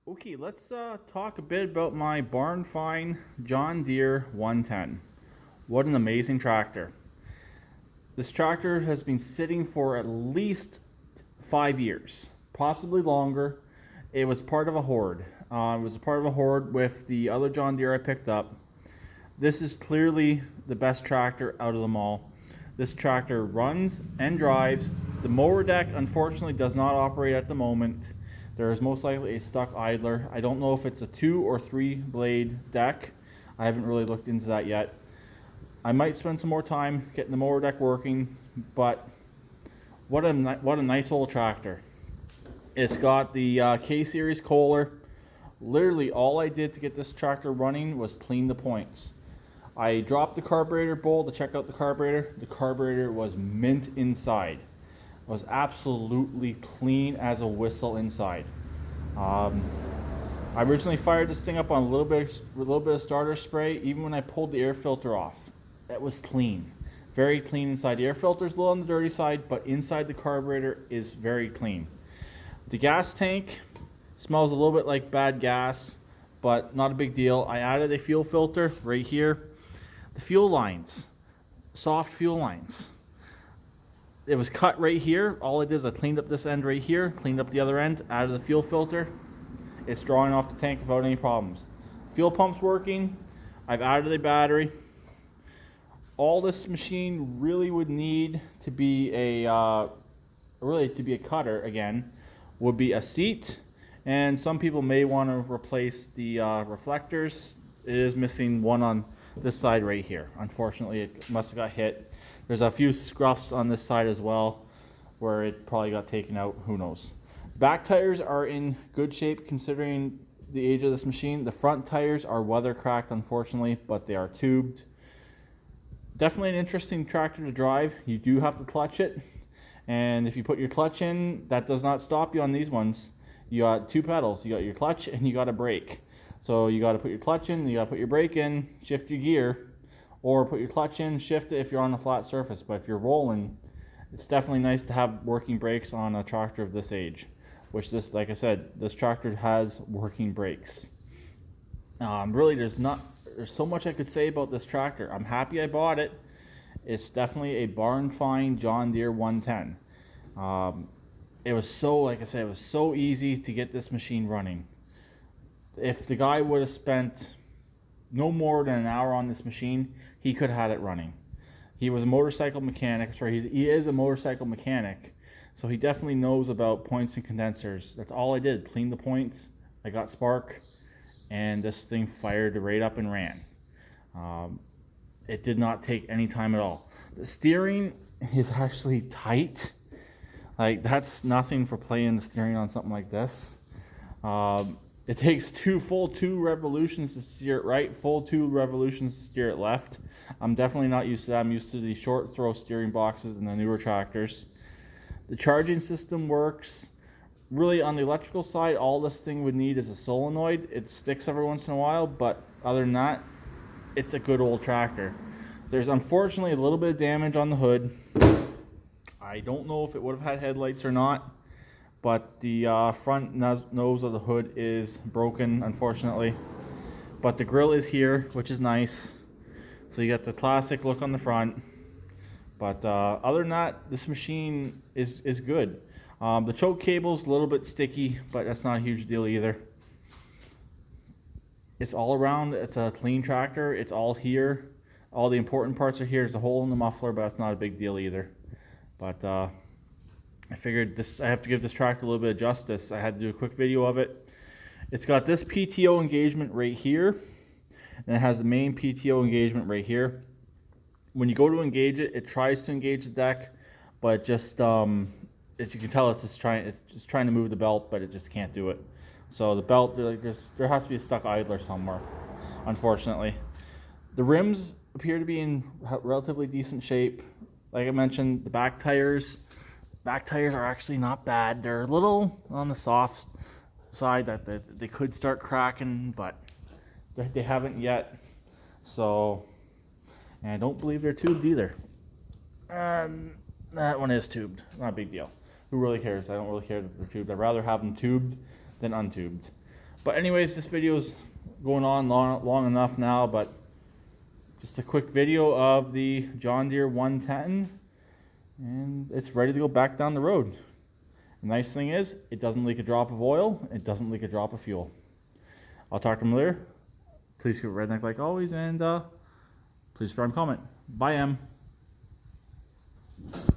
Okay, let's talk a bit about my barn find John Deere 110. What an amazing tractor. This tractor has been sitting for at least 5 years, possibly longer. It was part of a horde. It was a part of a horde with the other John Deere I picked up. This is clearly the best tractor out of them all. This tractor runs and drives. The mower deck unfortunately does not operate at the moment. There is most likely a stuck idler. I don't know if it's a 2 or 3 blade deck. I haven't really looked into that yet. I might spend some more time getting the mower deck working, but what a nice old tractor. It's got the K-Series Kohler. Literally all I did to get this tractor running was clean the points. I dropped the carburetor bowl to check out the carburetor. The carburetor was mint inside. It was absolutely clean as a whistle inside. I originally fired this thing up on a little bit of starter spray. Even when I pulled the air filter off, that was clean. Very clean inside. The air filter is a little on the dirty side, but inside the carburetor is very clean. The gas tank smells a little bit like bad gas, but not a big deal. I added a fuel filter right here. The fuel lines, soft fuel lines. It was cut right here. All I did is I cleaned up this end right here, cleaned up the other end, added the fuel filter. It's drawing off the tank without any problems. Fuel pump's working. I've added a battery. All this machine really would need to be a cutter again would be a seat, and some people may want to replace the reflectors. It is missing one on this side right here. Unfortunately, it must have got hit. There's a few scruffs on this side as well where it probably got taken out. Who knows? Back tires are in good shape considering the age of this machine. The front tires are weather cracked, unfortunately, but they are tubed. Definitely an interesting tractor to drive. You do have to clutch it, and if you put your clutch in, that does not stop you on these ones. You got two pedals. You got your clutch and you got a brake. So you got to put your clutch in, you got to put your brake in, shift your gear, or put your clutch in, shift it if you're on a flat surface. But if you're rolling, it's definitely nice to have working brakes on a tractor of this age, which this, like I said, this tractor has working brakes. Really, there's so much I could say about this tractor. I'm happy I bought it. It's definitely a barn find John Deere 110. It was so, like I said, it was so easy to get this machine running. If the guy would have spent no more than an hour on this machine, he could have had it running. He was a motorcycle mechanic. Sorry, he is a motorcycle mechanic, so he definitely knows about points and condensers. That's all I did. Cleaned the points. I got spark, and this thing fired right up and ran. It did not take any time at all. The steering is actually tight. Like, that's nothing for playing the steering on something like this. It takes full two revolutions to steer it right, full 2 revolutions to steer it left. I'm definitely not used to that. I'm used to the short throw steering boxes in the newer tractors. The charging system works. Really, on the electrical side, all this thing would need is a solenoid. It sticks every once in a while, but other than that, it's a good old tractor. There's unfortunately a little bit of damage on the hood. I don't know if it would have had headlights or not, but the front nose of the hood is broken, unfortunately. But the grill is here, which is nice. So you got the classic look on the front. But other than that, this machine is good. The choke cable's a little bit sticky, but that's not a huge deal either. It's all around, it's a clean tractor. It's all here. All the important parts are here. There's a hole in the muffler, but that's not a big deal either. But I figured I have to give this tractor a little bit of justice. I had to do a quick video of it. It's got this PTO engagement right here, and it has the main PTO engagement right here. When you go to engage it, it tries to engage the deck, but just as you can tell, it's just trying to move the belt, but it just can't do it. So the belt, there has to be a stuck idler somewhere, unfortunately. The rims appear to be in relatively decent shape. Like I mentioned, the back tires are actually not bad. They're a little on the soft side that they could start cracking, but they haven't yet. So, and I don't believe they're tubed either. That one is tubed. Not a big deal. Who really cares? I don't really care that they're tubed. I'd rather have them tubed than untubed. But anyways, this video is going on long enough now, but just a quick video of the John Deere 110, and it's ready to go back down the road. The nice thing is, it doesn't leak a drop of oil, it doesn't leak a drop of fuel. I'll talk to them later. Please keep it redneck like always, and please subscribe and comment. Bye, Em.